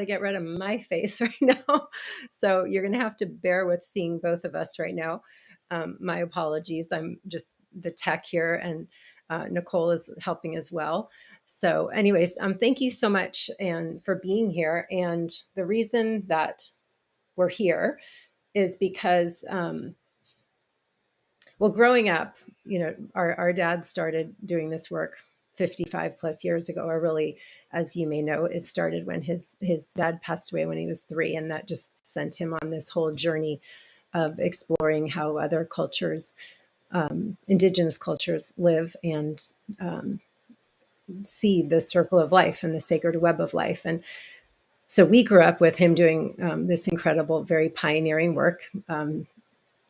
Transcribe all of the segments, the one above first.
to get rid of my face right now. So you're going to have to bear with seeing both of us right now. My apologies. I'm just the tech here, and Nicole is helping as well. So anyways, thank you so much and for being here. And the reason that we're here is because, well, growing up, our dad started doing this work 55 plus years ago, or really, as you may know, it started when his dad passed away when he was 3. And that just sent him on this whole journey of exploring how other cultures, indigenous cultures, live and see the circle of life and the sacred web of life. And so we grew up with him doing this incredible, very pioneering work.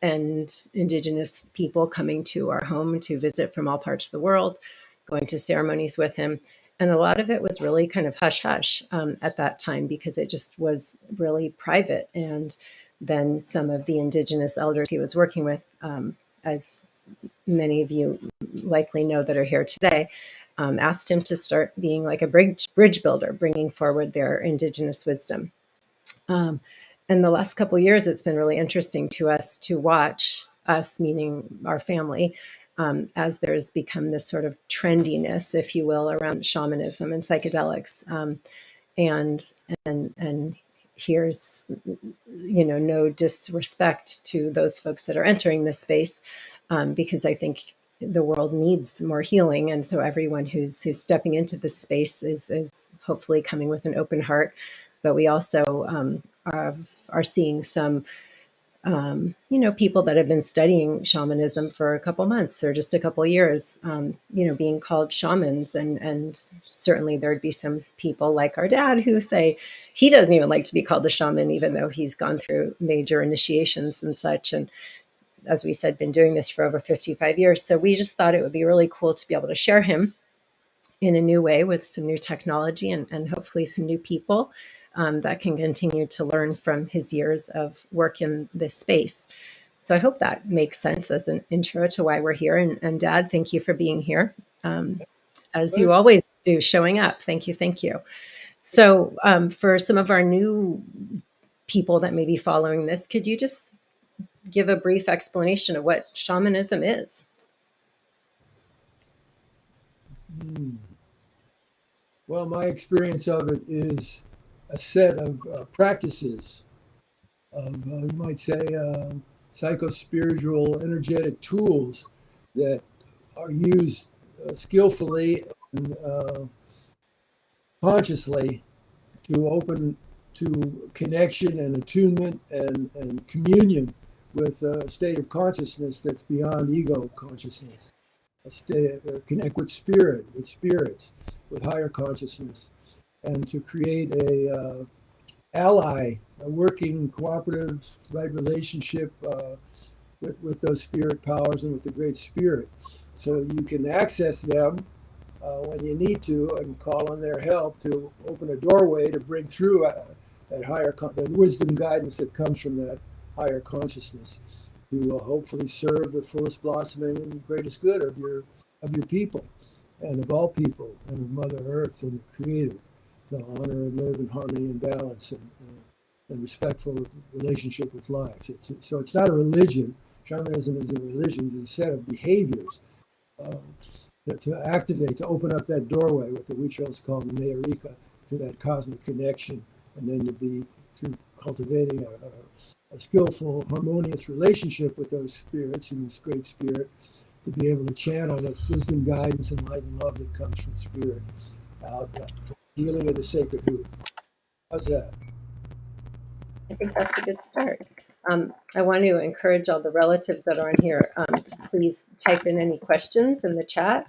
And indigenous people coming to our home to visit from all parts of the world, going to ceremonies with him. And a lot of it was really kind of hush hush at that time, because it just was really private. And then some of the indigenous elders he was working with, as many of you likely know that are here today, asked him to start being like a bridge builder, bringing forward their indigenous wisdom. And the last couple of years, it's been really interesting to us to watch, us meaning our family, as there's become this sort of trendiness, if you will, around shamanism and psychedelics. And here's, no disrespect to those folks that are entering this space, because I think the world needs more healing. And so everyone who's stepping into this space is hopefully coming with an open heart. But we also are seeing some, people that have been studying shamanism for a couple months or just a couple years, being called shamans. And certainly there'd be some people like our dad who say he doesn't even like to be called a shaman, even though he's gone through major initiations and such. And as we said, been doing this for over 55 years. So we just thought it would be really cool to be able to share him in a new way with some new technology and hopefully some new people that can continue to learn from his years of work in this space. So I hope that makes sense as an intro to why we're here. And Dad, thank you for being here. As you always do, showing up. Thank you. Thank you. So for some of our new people that may be following this, could you just give a brief explanation of what shamanism is? Well, my experience of it is a set of practices of, you might say, psycho-spiritual energetic tools that are used skillfully and consciously to open to connection and attunement and communion with a state of consciousness that's beyond ego consciousness. Connect with spirits, with higher consciousness, and to create a ally, a working, cooperative, right relationship with those spirit powers and with the Great Spirit. So you can access them when you need to and call on their help to open a doorway to bring through that higher, the wisdom guidance that comes from that higher consciousness, to hopefully serve the fullest blossoming and greatest good of your people and of all people and of Mother Earth and the Creator, to honor and live in harmony and balance and respectful relationship with life. So it's not a religion. Shamanism is a religion. It's a set of behaviors to activate, to open up that doorway, what the Huichols call the Mayarika, to that cosmic connection, and then to be, through cultivating a skillful, harmonious relationship with those spirits and this Great Spirit, to be able to channel the wisdom, guidance, and light and love that comes from Spirit out for healing of the sacred root. How's that? I think that's a good start. I want to encourage all the relatives that are in here to please type in any questions in the chat,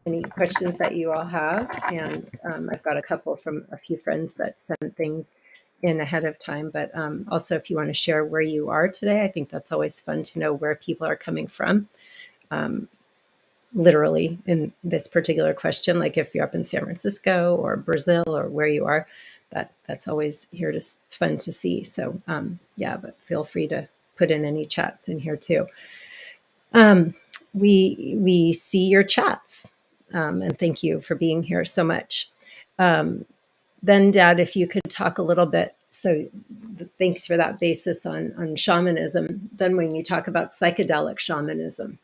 any questions that you all have. And I've got a couple from a few friends that sent things in ahead of time. But also, if you want to share where you are today, I think that's always fun to know where people are coming from. Literally in this particular question, like if you're up in San Francisco or Brazil or where you are, that's always fun to see. So but feel free to put in any chats in here too. We see your chats, and thank you for being here so much. then, Dad, if you could talk a little bit, so thanks for that basis on shamanism. Then when you talk about psychedelic shamanism,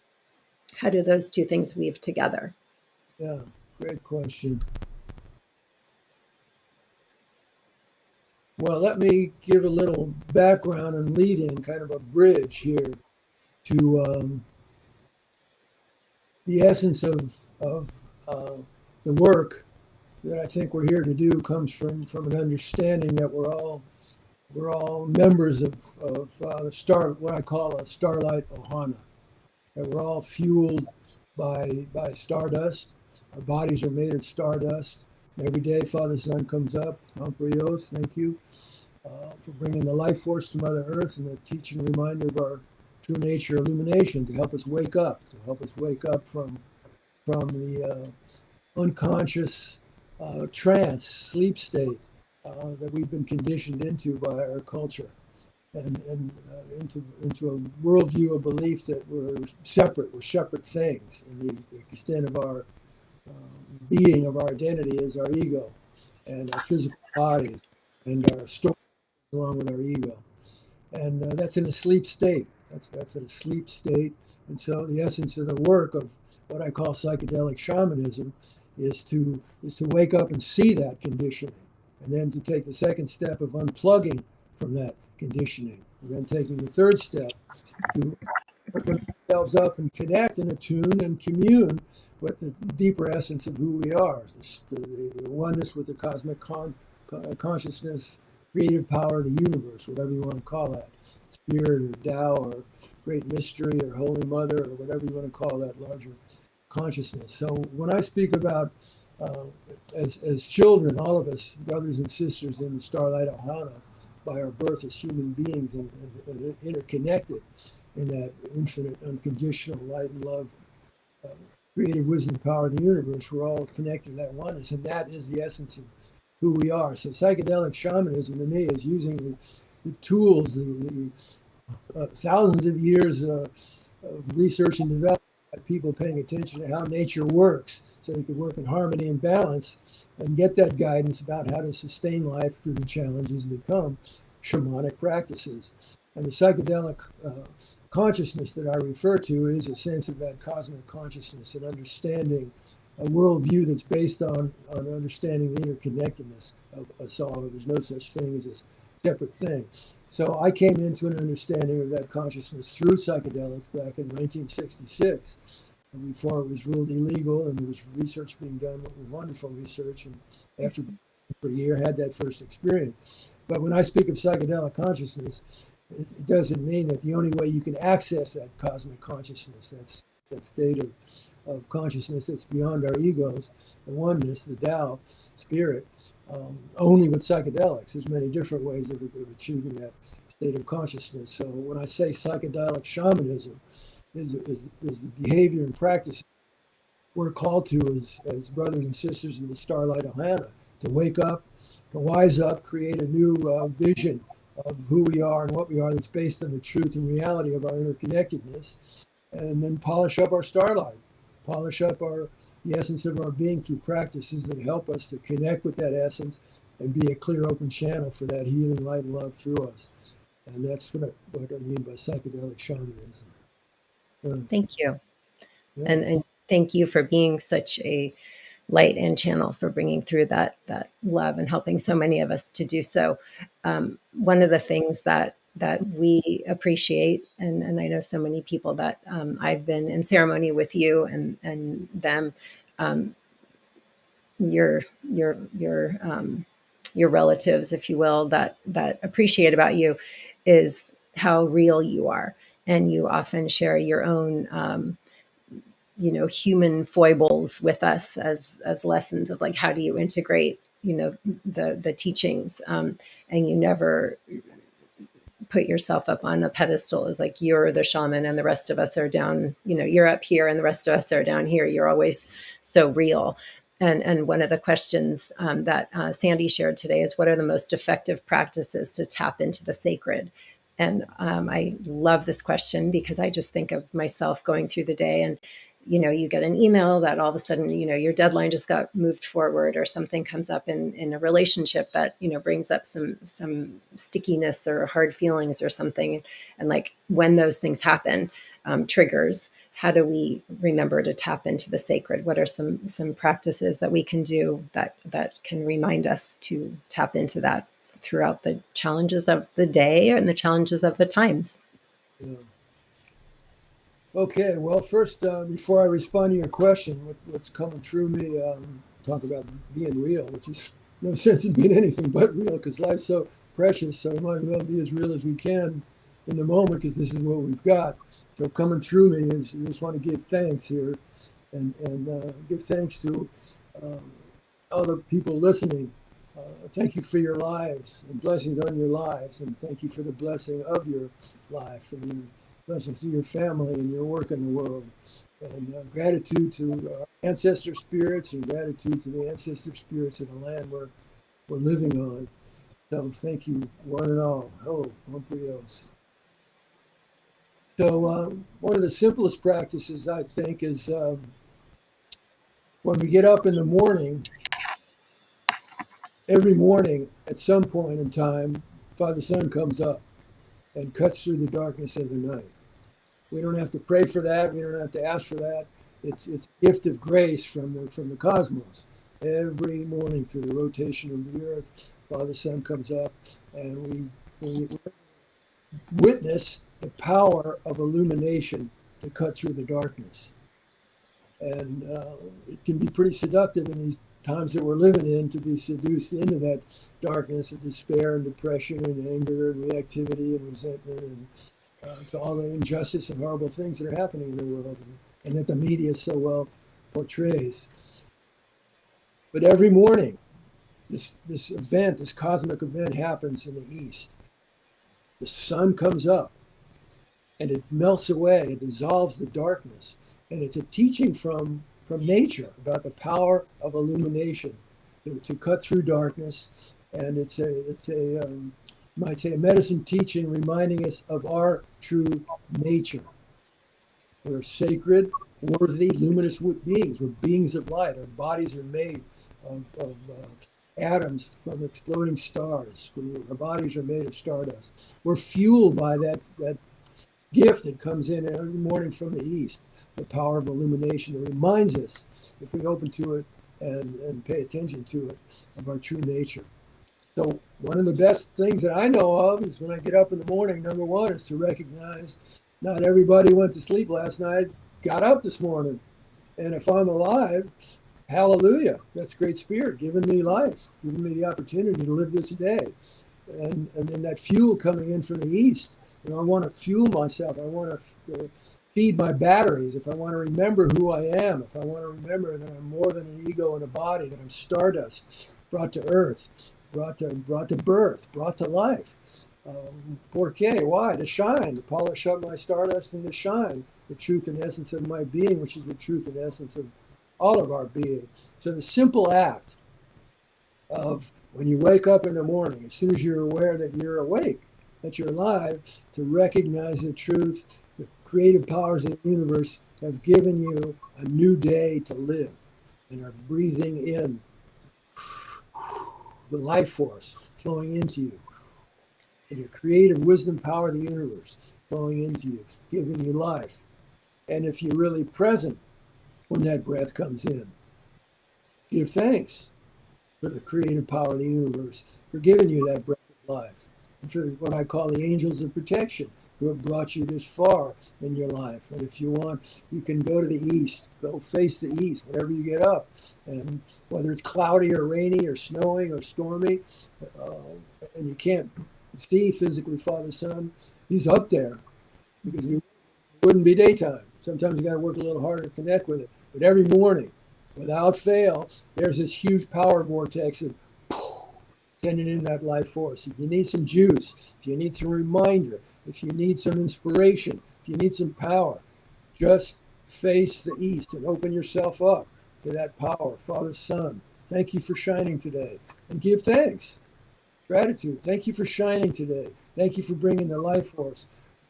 how do those two things weave together? Yeah, great question. Well, let me give a little background and lead in, kind of a bridge here to the essence of the work that I think we're here to do comes from an understanding that we're all members of the star, what I call a starlight ohana, that we're all fueled by stardust. Our bodies are made of stardust. And every day, Father Sun comes up. Amprios, thank you for bringing the life force to Mother Earth and the teaching reminder of our true nature illumination to help us wake up, from the unconscious trance, sleep state that we've been conditioned into by our culture, and into a worldview of belief that we're separate things, and the extent of our being, of our identity, is our ego and our physical bodies and our story along with our ego, and that's in a sleep state. That's in a sleep state, and so the essence of the work of what I call psychedelic shamanism is to wake up and see that conditioning, and then to take the second step of unplugging from that conditioning, and then taking the third step to open ourselves up and connect and attune and commune with the deeper essence of who we are, the oneness with the cosmic consciousness, creative power of the universe, whatever you want to call that, spirit or Tao or great mystery or Holy Mother or whatever you want to call that larger consciousness. So when I speak about as children, all of us, brothers and sisters in the Starlight Ohana, by our birth as human beings and interconnected in that infinite, unconditional light and love, creative wisdom, power of the universe, we're all connected to that oneness, and that is the essence of who we are. So psychedelic shamanism to me is using the tools, the thousands of years of research and development, people paying attention to how nature works so they can work in harmony and balance and get that guidance about how to sustain life through the challenges that come, shamanic practices. And the psychedelic consciousness that I refer to is a sense of that cosmic consciousness and understanding a worldview that's based on understanding the interconnectedness of us all. There's no such thing as a separate thing. So I came into an understanding of that consciousness through psychedelics back in 1966, before it was ruled illegal, and there was research being done, wonderful research. And after for a year, I had that first experience. But when I speak of psychedelic consciousness, it doesn't mean that the only way you can access that cosmic consciousness, that state of consciousness that's beyond our egos, the oneness, the Tao, spirit, only with psychedelics. There's many different ways of achieving that state of consciousness. So when I say psychedelic shamanism is the behavior and practice we're called to as brothers and sisters in the Starlight Ohana, to wake up, to wise up, create a new vision of who we are and what we are that's based on the truth and reality of our interconnectedness, and then polish up our starlight, polish up the essence of our being through practices that help us to connect with that essence and be a clear, open channel for that healing light and love through us. And that's what I mean by psychedelic shamanism. Thank you. Yeah. And thank you for being such a light and channel, for bringing through that love and helping so many of us to do so. One of the things that we appreciate, and I know so many people that I've been in ceremony with you and them, your relatives, if you will, that appreciate about you, is how real you are, and you often share your own human foibles with us as lessons of, like, how do you integrate the teachings, and you never put yourself up on a pedestal as like you're the shaman and the rest of us are down, you're up here and the rest of us are down here. You're always so real. And one of the questions that Sandy shared today is, what are the most effective practices to tap into the sacred? And I love this question because I just think of myself going through the day and you get an email that all of a sudden, your deadline just got moved forward, or something comes up in a relationship that, brings up some stickiness or hard feelings or something. And like when those things happen, triggers, how do we remember to tap into the sacred? What are some practices that we can do that can remind us to tap into that throughout the challenges of the day and the challenges of the times? Yeah. Okay, well, first, before I respond to your question, what's coming through me, talk about being real, which is no sense in being anything but real, because life's so precious, so we might as well be as real as we can in the moment, because this is what we've got. So coming through me is, I just want to give thanks here, and give thanks to other people listening. Thank you for your lives and blessings on your lives, and thank you for the blessing of your life and your blessings to your family and your work in the world. And gratitude to our ancestor spirits, and gratitude to the ancestor spirits of the land we're living on. So thank you, one and all. Oh, one for yours. So one of the simplest practices, I think, is when we get up in the morning. Every morning, at some point in time, Father Sun comes up and cuts through the darkness of the night. We don't have to pray for that. We don't have to ask for that. It's a gift of grace from the cosmos. Every morning, through the rotation of the earth, Father Sun comes up, and we witness the power of illumination to cut through the darkness. And it can be pretty seductive in these times that we're living in, to be seduced into that darkness of despair and depression and anger and reactivity and resentment, and to all the injustice and horrible things that are happening in the world, and that the media so well portrays. But every morning, this event, this cosmic event, happens in the east. The sun comes up, and it melts away, it dissolves the darkness. And it's a teaching from nature about the power of illumination to cut through darkness. And it's a might say a medicine teaching, reminding us of our true nature. We're sacred, worthy, luminous beings. We're beings of light. Our bodies are made of atoms from exploding stars. Our bodies are made of stardust. We're fueled by that gift that comes in every morning from the east, the power of illumination that reminds us, if we open to it and pay attention to it, of our true nature. So one of the best things that I know of is when I get up in the morning, number one, is to recognize not everybody went to sleep last night, got up this morning. And if I'm alive, hallelujah, that's great spirit giving me life, giving me the opportunity to live this day. And then that fuel coming in from the east. I want to fuel myself. I want to feed my batteries. If I want to remember who I am, if I want to remember that I'm more than an ego and a body, that I'm stardust, brought to earth, brought to birth, brought to life. Porque, why? To shine, to polish up my stardust and to shine the truth and essence of my being, which is the truth and essence of all of our being. So the simple act of when you wake up in the morning, as soon as you're aware that you're awake, that you're alive, to recognize the truth, the creative powers of the universe have given you a new day to live, and are breathing in the life force flowing into you, and your creative wisdom power of the universe flowing into you, giving you life. And if you're really present when that breath comes in, give thanks for the creative power of the universe, for giving you that breath of life, and for what I call the angels of protection, who have brought you this far in your life. And if you want, you can go to the east, go face the east whenever you get up. And whether it's cloudy or rainy or snowing or stormy, and you can't see physically Father Sun, he's up there, because it wouldn't be daytime. Sometimes you got to work a little harder to connect with it. But every morning, without fail, there's this huge power vortex of sending in that life force. If you need some juice, if you need some reminder, if you need some inspiration, if you need some power, just face the east and open yourself up to that power. Father Sun, thank you for shining today, and give thanks. Gratitude. Thank you for shining today. Thank you for bringing the life force,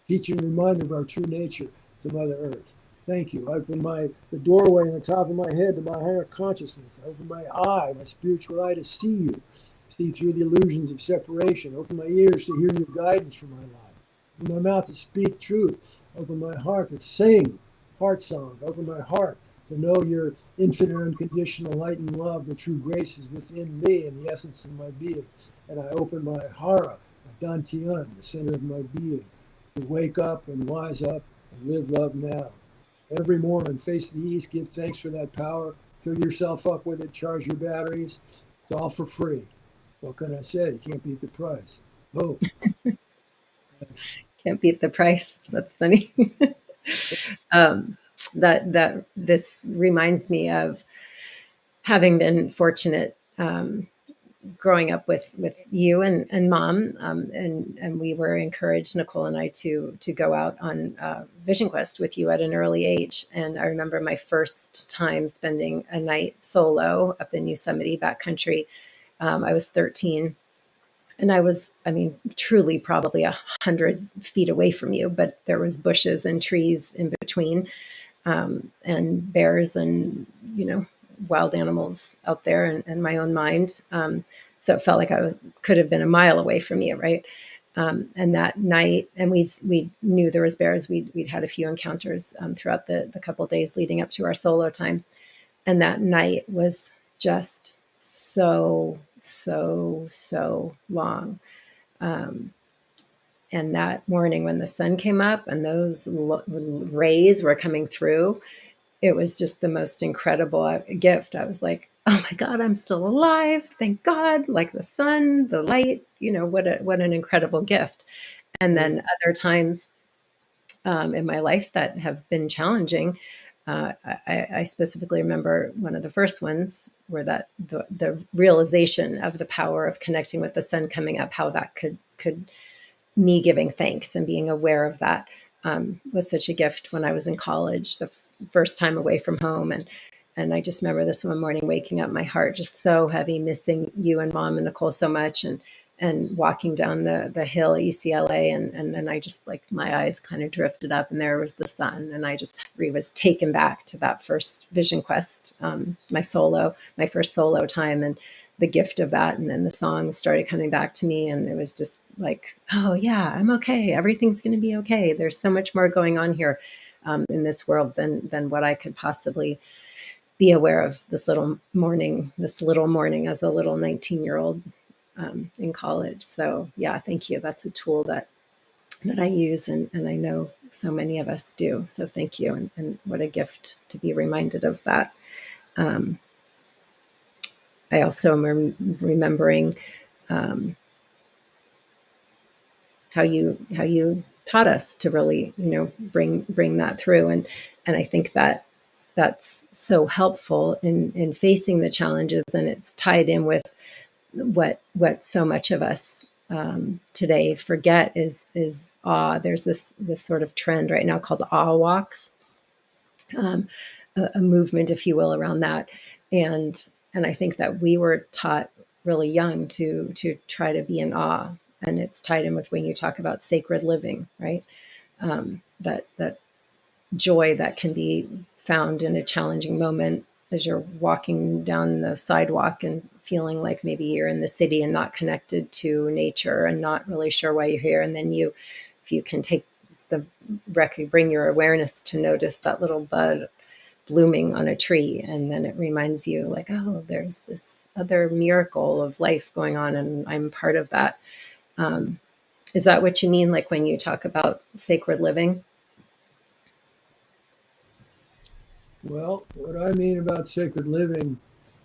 teaching reminder of our true nature to Mother Earth. Thank you. I open the doorway in the top of my head to my higher consciousness. I open my eye, my spiritual eye, to see you, see through the illusions of separation. Open my ears to hear your guidance for my life. Open my mouth to speak truth. Open my heart to sing heart songs. Open my heart to know your infinite, unconditional light and love. The true grace is within me and the essence of my being. And I open my hara, my dantian, the center of my being, to wake up and wise up and live love now. Every morning, face the east, give thanks for that power, fill yourself up with it, charge your batteries. It's all for free. What can I say? You can't beat the price. Oh, Can't beat the price. That's funny. um, that this reminds me of having been fortunate, growing up with you and mom, and we were encouraged, Nicole and I, to go out on Vision Quest with you at an early age. And I remember my first time spending a night solo up in Yosemite backcountry. I was 13, and I mean, truly probably 100 feet away from you, but there was bushes and trees in between, and bears and, wild animals out there, and my own mind. So it felt like could have been a mile away from you, right? And that night, and we knew there was bears. We'd had a few encounters throughout the couple of days leading up to our solo time, and that night was just so long. And that morning when the sun came up and those rays were coming through, it was just the most incredible gift. I was like, oh my God, I'm still alive. Thank God. Like the sun, the light, what an incredible gift. And then other times in my life that have been challenging. I specifically remember one of the first ones where that the realization of the power of connecting with the sun coming up, how that could me giving thanks and being aware of that, was such a gift when I was in college, the first time away from home. And I just remember this one morning waking up, my heart just so heavy, missing you and mom and Nicole so much, and walking down the hill at UCLA. And then I just, like, my eyes kind of drifted up and there was the sun. And I just was taken back to that first Vision Quest, my first solo time, and the gift of that. And then the songs started coming back to me, and it was just like, oh yeah, I'm okay. Everything's going to be okay. There's so much more going on here in this world than what I could possibly be aware of this little morning as a little 19-year-old in college. So yeah, thank you. That's a tool that I use, and I know so many of us do. So thank you. And what a gift to be reminded of that. I also am remembering how you taught us to really, bring that through. And I think that that's so helpful in facing the challenges, and it's tied in with what so much of us today forget is awe. There's this sort of trend right now called awe walks, a movement, if you will, around that. And I think that we were taught really young to try to be in awe, and it's tied in with when you talk about sacred living, right? That joy that can be found in a challenging moment as you're walking down the sidewalk and feeling like maybe you're in the city and not connected to nature and not really sure why you're here. And then if you can bring your awareness to notice that little bud blooming on a tree, and then it reminds you, like, oh, there's this other miracle of life going on, and I'm part of that. Is that what you mean, like when you talk about sacred living? well, what I mean about sacred living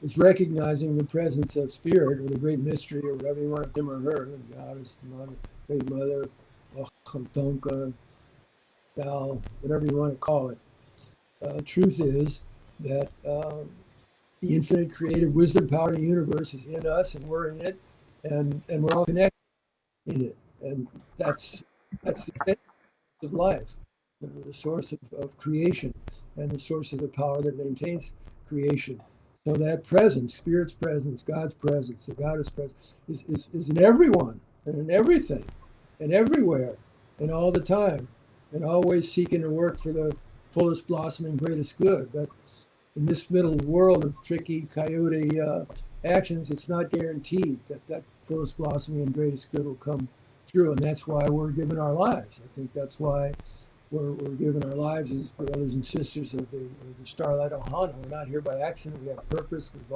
is recognizing the presence of spirit, or the great mystery, or whatever you want to him or her, the goddess, the mother, great mother, Tonka, Tao, whatever you want to call it. Truth is that the infinite creative wisdom power of the universe is in us, and we're in it, and we're all connected in it. And that's the essence of life, the source of creation, and the source of the power that maintains creation. So that presence, spirit's presence, God's presence, the goddess presence, is in everyone and in everything and everywhere and all the time, and always seeking to work for the fullest blossoming, greatest good. But in this middle world of tricky coyote actions, it's not guaranteed that that fullest blossoming and greatest good will come through. And that's why we're giving our lives. I think that's why we're giving our lives as brothers and sisters of the Starlight Ohana. We're not here by accident. We have purpose. We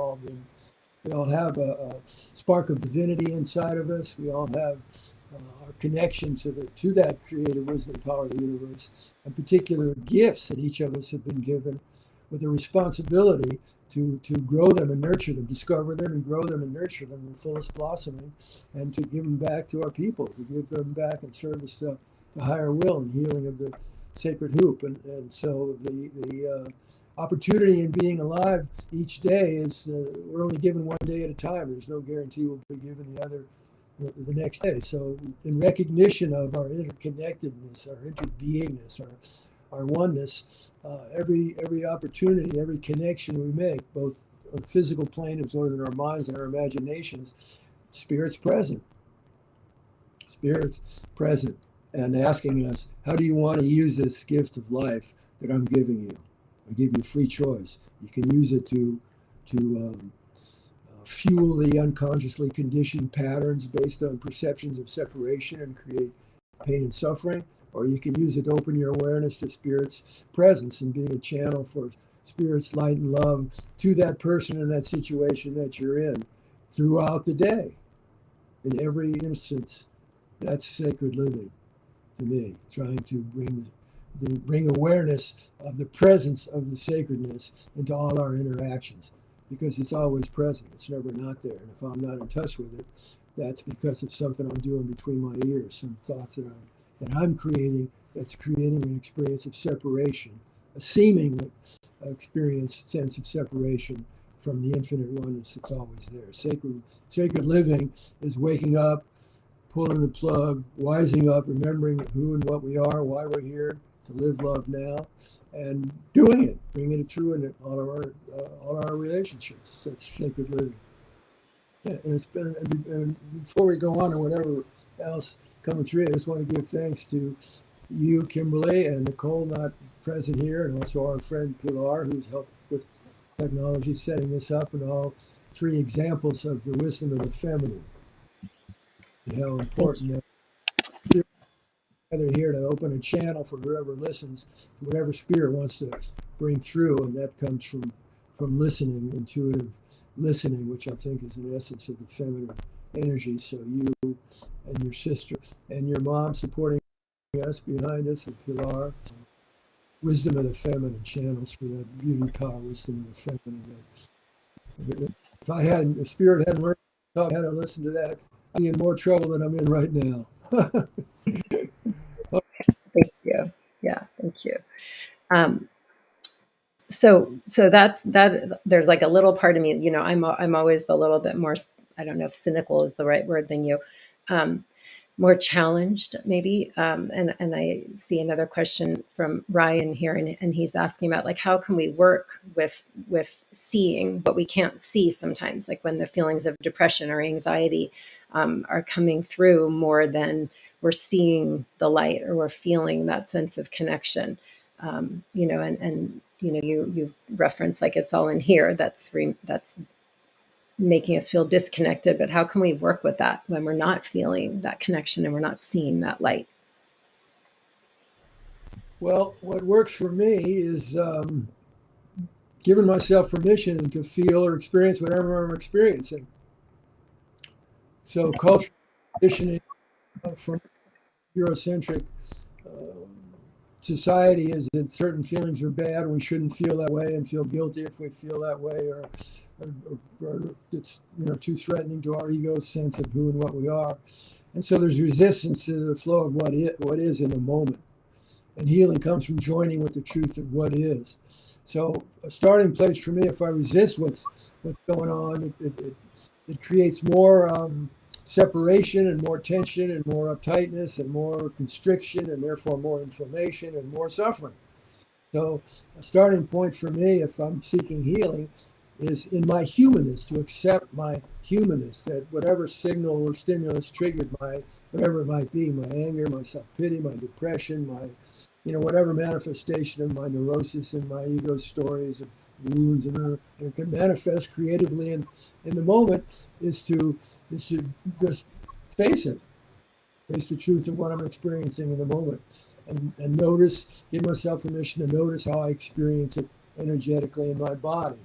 all have a spark of divinity inside of us. We all have our connection to that creative wisdom power of the universe, and particular gifts that each of us have been given, with a responsibility to grow them and nurture them, discover them and grow them and nurture them in fullest blossoming, and to give them back to our people, to give them back in service to the higher will and healing of the sacred hoop. And so the opportunity in being alive each day is we're only given one day at a time. There's no guarantee we'll be given the other the next day. So in recognition of our interconnectedness, our interbeingness, our oneness, every opportunity, every connection we make, both on the physical plane as well as in our minds and our imaginations, Spirit's present. Spirit's present and asking us, how do you want to use this gift of life that I'm giving you? I give you free choice. You can use it to fuel the unconsciously conditioned patterns based on perceptions of separation and create pain and suffering, or you can use it to open your awareness to Spirit's presence and being a channel for Spirit's light and love to that person in that situation that you're in throughout the day. In every instance, that's sacred living to me, trying to bring awareness of the presence of the sacredness into all our interactions, because it's always present. It's never not there. And if I'm not in touch with it, that's because of something I'm doing between my ears, some thoughts that I'm creating, that's creating an experience of separation, a seeming experience, sense of separation from the infinite oneness that's always there. Sacred living is waking up, pulling the plug, wising up, remembering who and what we are, why we're here, to live love now, and doing it, bringing it through in all our relationships. That's sacred living. Yeah, and it's been. And before we go on or whatever else coming through, I just want to give thanks to you, Kimberly, and Nicole, not present here, and also our friend Pilar, who's helped with technology setting this up, and all three examples of the wisdom of the feminine. And how important that they're here to open a channel for whoever listens, whatever spirit wants to bring through, and that comes from listening, intuitive listening, which I think is the essence of the feminine energy. So you and your sister and your mom supporting us behind us, and Pilar, wisdom of the feminine channels for that beauty, power, wisdom of the feminine. If spirit hadn't learned how to listen to that, I'd be in more trouble than I'm in right now. Thank you. Yeah, thank you. So that's that. There's like a little part of me, you know, I'm always a little bit more, I don't know if cynical is the right word, than you, more challenged maybe. And I see another question from Ryan here, and he's asking about like, how can we work with seeing what we can't see sometimes, like when the feelings of depression or anxiety are coming through more than we're seeing the light or we're feeling that sense of connection. You know, and you know, you reference like it's all in here. That's making us feel disconnected. But how can we work with that when we're not feeling that connection and we're not seeing that light? Well, what works for me is giving myself permission to feel or experience whatever I'm experiencing. So cultural conditioning from Eurocentric society is that certain feelings are bad. We shouldn't feel that way and feel guilty if we feel that way, or it's, you know, too threatening to our ego's sense of who and what we are. And so there's resistance to the flow of what is in the moment. And healing comes from joining with the truth of what is. So a starting place for me, if I resist what's going on, it creates more separation and more tension and more uptightness and more constriction and therefore more inflammation and more suffering. So a starting point for me, if I'm seeking healing, is in my humanness, to accept my humanness, that whatever signal or stimulus triggered my, whatever it might be, my anger, my self-pity, my depression, my whatever manifestation of my neurosis and my ego stories of wounds and it can manifest creatively in the moment is to just face it, face the truth of what I'm experiencing in the moment, and notice, give myself permission to notice how I experience it energetically in my body.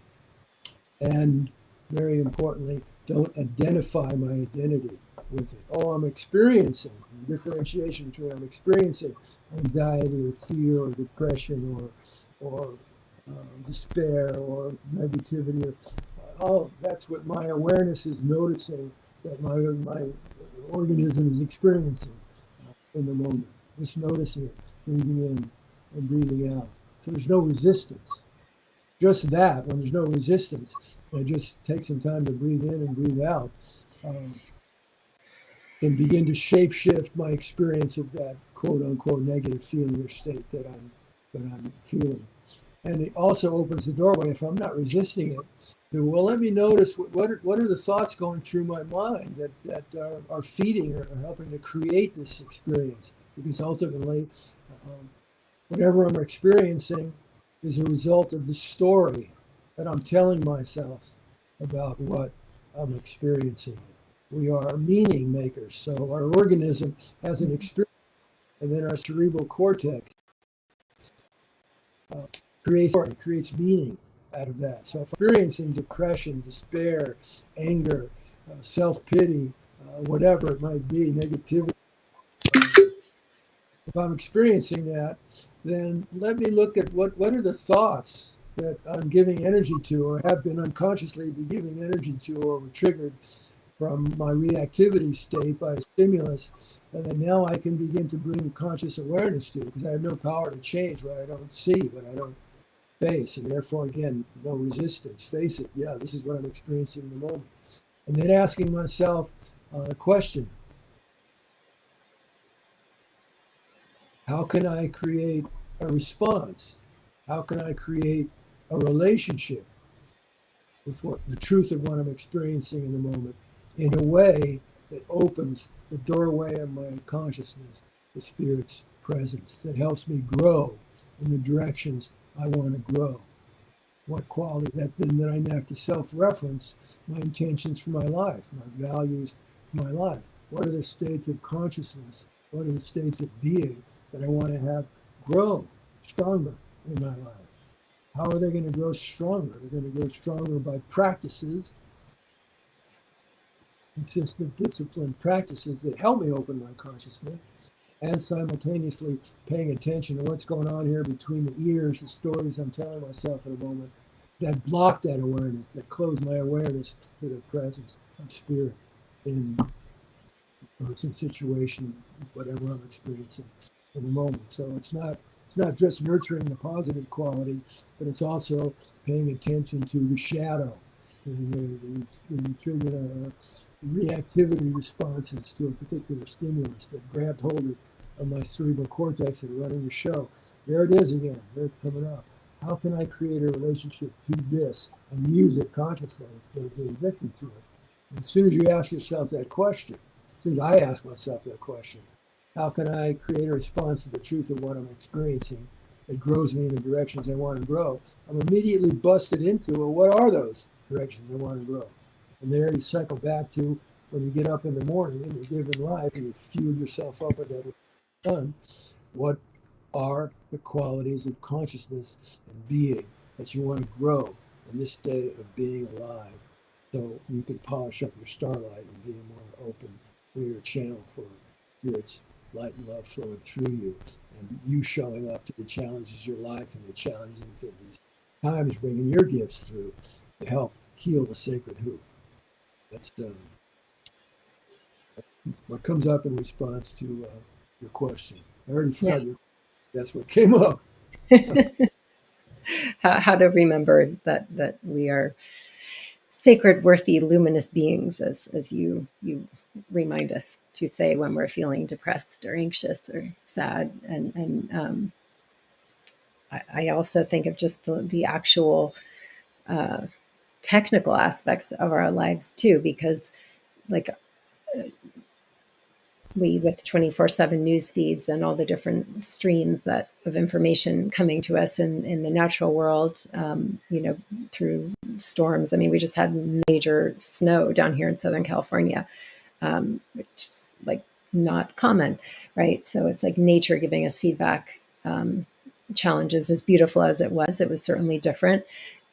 And very importantly, don't identify my identity with it. Oh, I'm experiencing differentiation between I'm experiencing anxiety or fear or depression or despair or negativity. Oh, that's what my awareness is noticing that my organism is experiencing in the moment. Just noticing it, breathing in and breathing out. So there's no resistance. Just that, when there's no resistance, I just take some time to breathe in and breathe out, um, and begin to shape shift my experience of that quote unquote negative feeling or state that I'm feeling. And it also opens the doorway, if I'm not resisting it, to, well, let me notice what are the thoughts going through my mind that are feeding or are helping to create this experience. Because ultimately, um, whatever I'm experiencing is a result of the story that I'm telling myself about what I'm experiencing. We are meaning makers. So our organism has an experience, and then our cerebral cortex uh, creates meaning out of that. So if I'm experiencing depression, despair, anger, self-pity, whatever it might be, negativity, if I'm experiencing that, then let me look at what are the thoughts that I'm giving energy to or have been unconsciously giving energy to or were triggered from my reactivity state by a stimulus, and then now I can begin to bring conscious awareness to, because I have no power to change what I don't see, what I don't face, and therefore, again, no resistance. Face it, yeah, this is what I'm experiencing in the moment. And then asking myself a question: how can I create a response? How can I create a relationship with what the truth of what I'm experiencing in the moment in a way that opens the doorway of my consciousness, the spirit's presence, that helps me grow in the directions I want to grow? What quality that I have to self-reference my intentions for my life, my values for my life. What are the states of consciousness? What are the states of being that I want to have grow stronger in my life? How are they going to grow stronger? They're going to grow stronger by practices, consistent, disciplined practices that help me open my consciousness, and simultaneously paying attention to what's going on here between the ears, the stories I'm telling myself in a moment that block that awareness, that close my awareness to the presence of spirit in person, situation, whatever I'm experiencing in the moment. So it's not just nurturing the positive qualities, but it's also paying attention to the shadow, to the trigger reactivity responses to a particular stimulus that grabbed hold of my cerebral cortex and running the show. There it is again. There it's coming up. How can I create a relationship to this and use it consciously instead of being victim to it? And as soon as you ask yourself that question, as soon as I ask myself that question, how can I create a response to the truth of what I'm experiencing that grows me in the directions I want to grow? I'm immediately busted into, well, what are those directions I want to grow? And there you cycle back to when you get up in the morning in your given life and you fuel yourself up with that sun. What are the qualities of consciousness and being that you want to grow in this day of being alive, so you can polish up your starlight and be more open to your channel for Spirit's light and love flowing through you, and you showing up to the challenges of your life and the challenges of these times, bringing your gifts through to help heal the sacred hoop. That's what comes up in response to your question. I already Yeah. forgot your. That's what came up. How to remember that we are sacred, worthy, luminous beings, as you remind us to say when we're feeling depressed or anxious or sad. And I also think of just the actual technical aspects of our lives too, because like we with 24/7 news feeds and all the different streams that of information coming to us in the natural world, through storms. I mean, we just had major snow down here in Southern California, which is like not common, right? So it's like nature giving us feedback. Challenges, as beautiful as it was certainly different.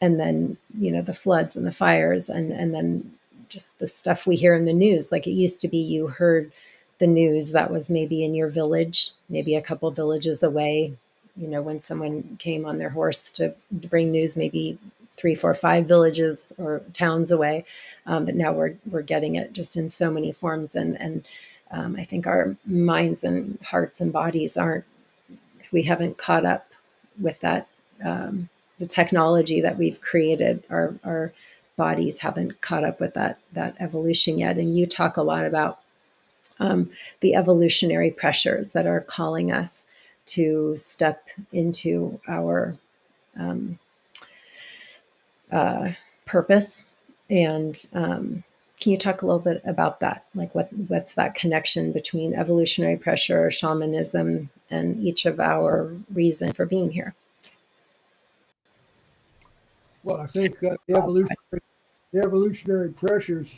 And then, the floods and the fires, and then just the stuff we hear in the news. Like, it used to be you heard the news that was maybe in your village, maybe a couple villages away, when someone came on their horse to bring news, maybe 3, 4, 5 villages or towns away. But now we're getting it just in so many forms. And I think our minds and hearts and bodies we haven't caught up with that. The technology that we've created, our bodies haven't caught up with that evolution yet. And you talk a lot about the evolutionary pressures that are calling us to step into our purpose. And can you talk a little bit about that? Like, what's that connection between evolutionary pressure, shamanism, and each of our reason for being here? Well, I think the evolutionary pressures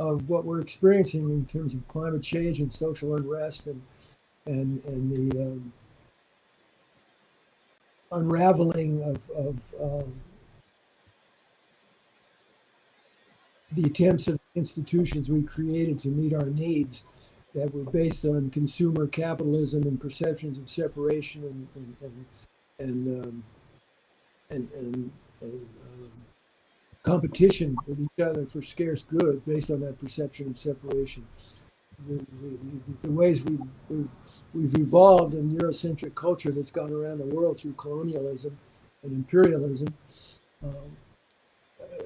of what we're experiencing in terms of climate change and social unrest and the unraveling of the attempts of institutions we created to meet our needs that were based on consumer capitalism and perceptions of separation and competition with each other for scarce goods based on that perception of separation. The ways we've evolved in Eurocentric culture that's gone around the world through colonialism and imperialism,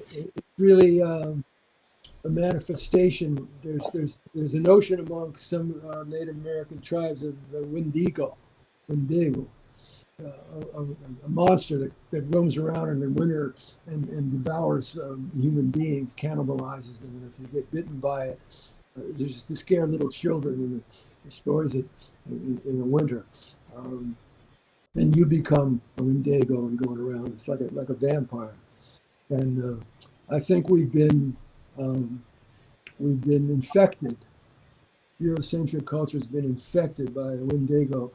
it's really a manifestation. There's a notion among some Native American tribes of Wendigo, a monster that roams around in the winter and devours human beings, cannibalizes them, and if you get bitten by it, there's to scare little children in the stories in the winter. Then you become a Wendigo and going around. It's like a vampire, and I think we've been infected. Eurocentric culture has been infected by a Wendigo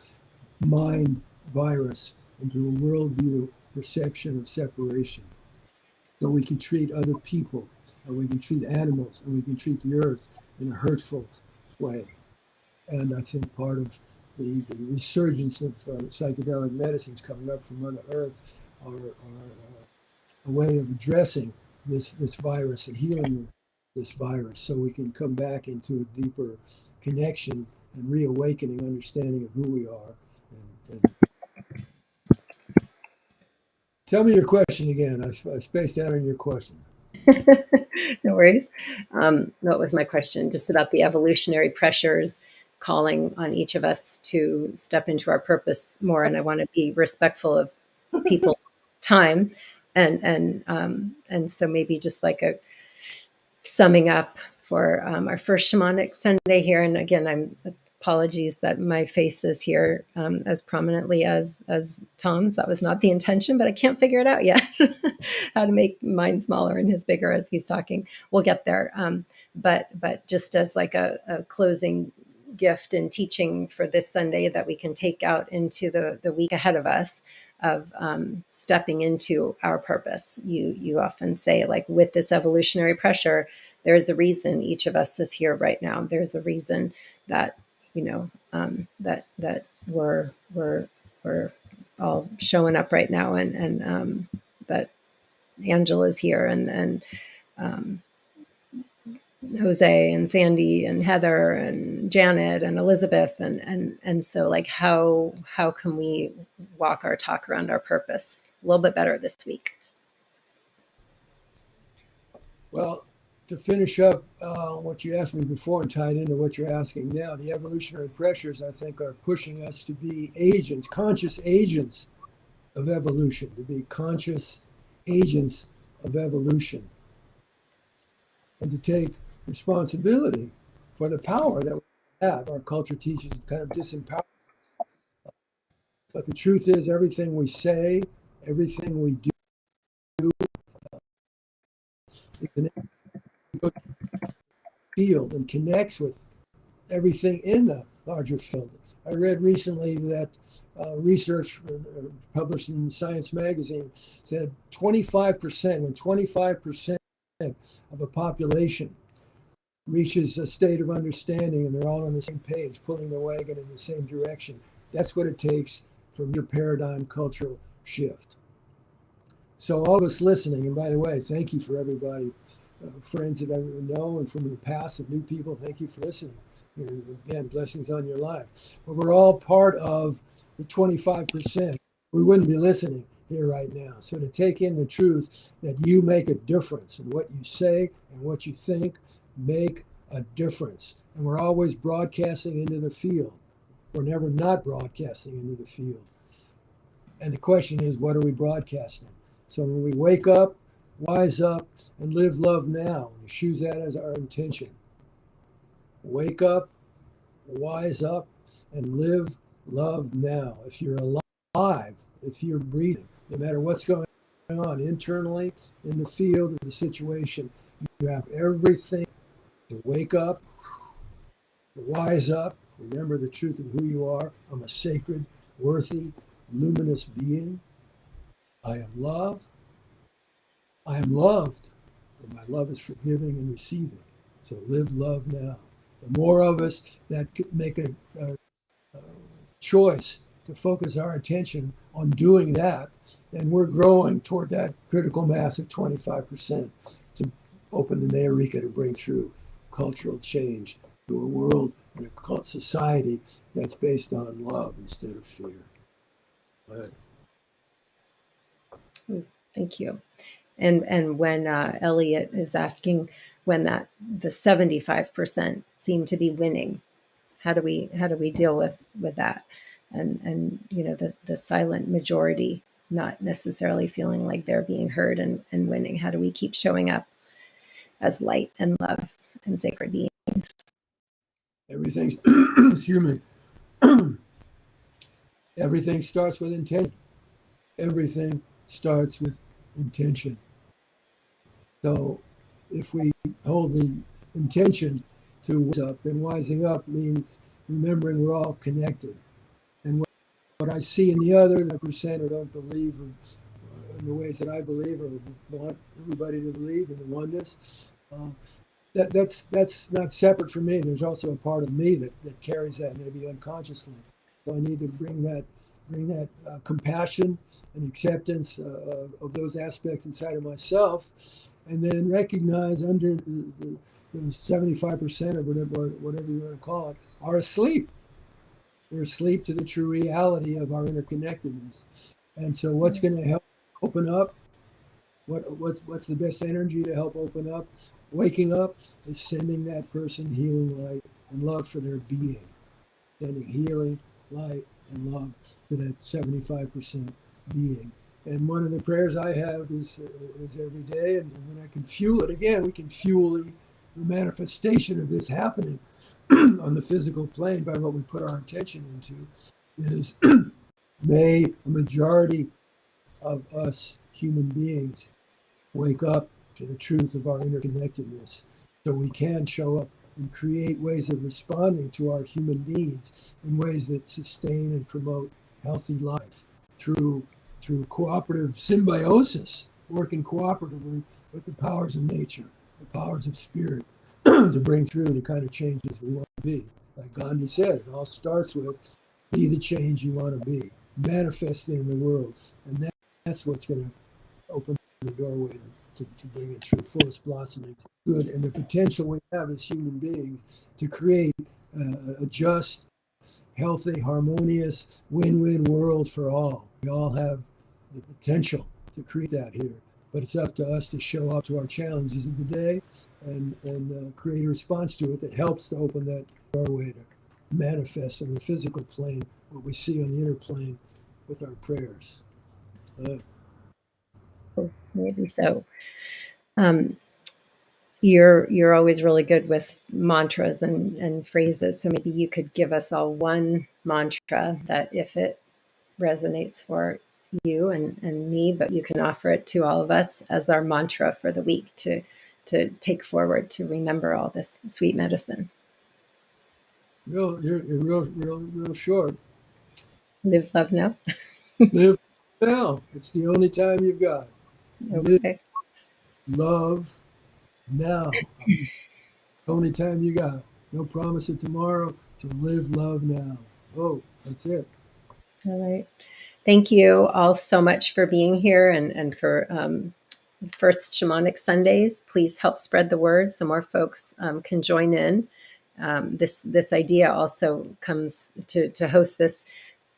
mind virus into a worldview perception of separation. So we can treat other people, and we can treat animals, and we can treat the earth in a hurtful way. And I think part of the resurgence of psychedelic medicines coming up from Mother Earth are a way of addressing this virus and healing this virus, so we can come back into a deeper connection and reawakening understanding of who we are. And tell me your question again. I spaced out on your question. No worries. What was my question? Just about the evolutionary pressures calling on each of us to step into our purpose more. And I want to be respectful of people's time. And so maybe just like a summing up for our first Shamanic Sunday here. And again, apologies that my face is here as prominently as Tom's. That was not the intention, but I can't figure it out yet. How to make mine smaller and his bigger as he's talking. We'll get there. But just as like a closing gift and teaching for this Sunday that we can take out into the week ahead of us of stepping into our purpose. You often say, like, with this evolutionary pressure, there is a reason each of us is here right now. There's a reason that that we're all showing up right now, and that Angela's here, and Jose and Sandy and Heather and Janet and Elizabeth, and so, like, how can we walk our talk around our purpose a little bit better this week? Well, to finish up what you asked me before and tie it into what you're asking now, the evolutionary pressures, I think, are pushing us to be agents, conscious agents of evolution, to be conscious agents of evolution, and to take responsibility for the power that we have. Our culture teaches kind of disempower. But the truth is, everything we say, everything we do, is an field and connects with everything in the larger field. I read recently that research published in Science magazine said 25%, when 25% of a population reaches a state of understanding and they're all on the same page, pulling the wagon in the same direction, that's what it takes for your paradigm cultural shift. So all of us listening, and by the way, thank you for everybody, friends that I know and from the past and new people, thank you for listening. And again, blessings on your life. But we're all part of the 25%. We wouldn't be listening here right now. So to take in the truth that you make a difference and what you say and what you think make a difference. And we're always broadcasting into the field. We're never not broadcasting into the field. And the question is, what are we broadcasting? So when we wake up, wise up, and live love now, we choose that as our intention. Wake up, wise up, and live love now. If you're alive, if you're breathing, no matter what's going on internally, in the field, or the situation, you have everything to wake up, to wise up, remember the truth of who you are. I'm a sacred, worthy, luminous being. I am love. I am loved, and my love is forgiving and receiving. So live love now. The more of us that make a choice to focus our attention on doing that, then we're growing toward that critical mass of 25% to open the Eureka to bring through cultural change to a world and a society that's based on love instead of fear. Right. Thank you. And when Elliot is asking when that the 75% seem to be winning, how do we deal with that? And the silent majority not necessarily feeling like they're being heard and winning. How do we keep showing up as light and love and sacred beings? Everything's excuse me. Everything starts with intention. Everything starts with intention. So if we hold the intention to wise up, then wising up means remembering we're all connected. And what I see in the other, the percent who don't believe in the ways that I believe or want everybody to believe in the oneness, that's not separate from me. There's also a part of me that carries that maybe unconsciously. So I need to bring that compassion and acceptance of those aspects inside of myself, and then recognize under the 75% of whatever you want to call it are asleep. They're asleep to the true reality of our interconnectedness. And so what's going to help open up? What's the best energy to help open up? Waking up is sending that person healing light and love for their being. Sending healing, light, and love to that 75% being. And one of the prayers I have is every day, and when I can fuel it again, we can fuel the manifestation of this happening on the physical plane by what we put our attention into, is may a majority of us human beings wake up to the truth of our interconnectedness so we can show up and create ways of responding to our human needs in ways that sustain and promote healthy life through cooperative symbiosis, working cooperatively with the powers of nature, the powers of spirit, to bring through the kind of changes we want to be. Like Gandhi said, it all starts with be the change you want to be, manifest it in the world, and that's what's going to open the doorway to bring it through fullest blossoming good, and the potential we have as human beings to create a just, healthy, harmonious, win-win world for all. We all have the potential to create that here, but it's up to us to show up to our challenges of the day and create a response to it that helps to open that doorway to manifest on the physical plane what we see on the inner plane with our prayers. Maybe so. Um, You're always really good with mantras and phrases. So maybe you could give us all one mantra that, if it resonates for you and me, but you can offer it to all of us as our mantra for the week to take forward, to remember all this sweet medicine. Real short. Live, love, now. Live now. It's the only time you've got. Live, Okay. love now. Only time you got. No promise of tomorrow. So live, love now. Oh, that's it. All right. Thank you all so much for being here and for First Shamanic Sundays. Please help spread the word so more folks can join in. This idea also comes to host this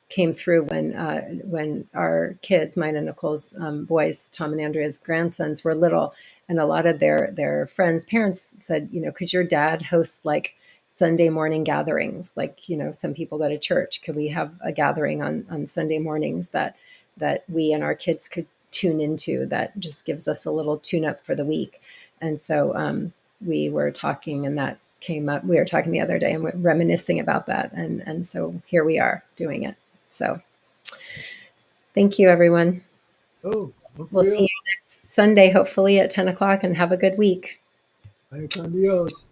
came through when our kids, mine and Nicole's boys, Tom and Andrea's grandsons, were little, and a lot of their friends' parents said, could your dad host like Sunday morning gatherings? Like, some people go to church. Could we have a gathering on Sunday mornings that we and our kids could tune into, that just gives us a little tune up for the week? And so we were talking, and that came up. We were talking the other day and we're reminiscing about that. And so here we are doing it. So thank you, everyone. Oh, We'll see you next Sunday, hopefully at 10 o'clock, and have a good week. Adios.